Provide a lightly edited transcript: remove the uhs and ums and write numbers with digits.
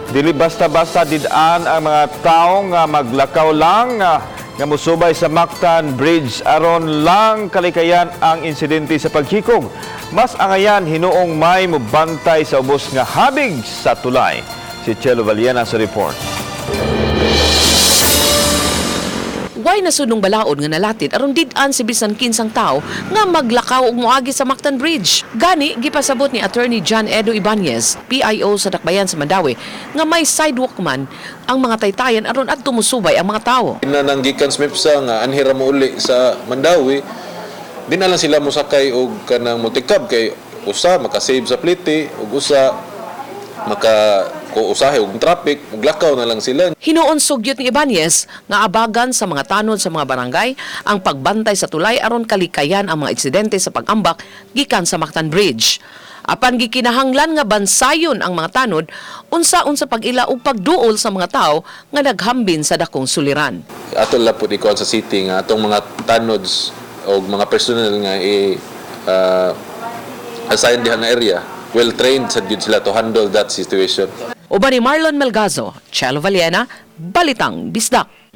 Dili basta-basta didaan ang mga tao nga maglakaw lang nga musubay sa Mactan Bridge aron lang kalikayan ang insidente sa paghikog. Mas angayan hinuong may mubantay sa ubos nga habig sa tulay. Si Chelo Valiena sa report. Way nasunong balaod nga nalatid aron did-an si bisan kinsang tao nga maglakaw ug moagi sa Mactan Bridge. Gani gipasabot ni Attorney John Edo Ibanez, PIO sa Dakbayan sa Mandawi, nga may sidewalk man ang mga taytayan aron adto musubay ang mga tao. Nananggikan sa MIPSA nga anhira mo uli sa Mandawi, di na lang sila musakay og kanang motikab kay usa makasave sa plite ug usa usahe og traffic, maglakaw na lang sila. Hinuon sugyot ni Ibanez nga abagan sa mga tanod sa mga barangay ang pagbantay sa tulay aron kalikayan ang mga aksidente sa pag-ambak gikan sa Mactan Bridge. Apan gikinahanglan nga bansayon ang mga tanod unsa-unsa pag-ila ug pagduol sa mga tao nga naghambin sa dakong suliran. Ato lang po ikuan sa city nga atong mga tanods o mga personnel nga assign diha nga area, well trained sa gyud sila to handle that situation. Uban ni Marlon Melgazo, Chelo Valiena, Balitang Bisdak.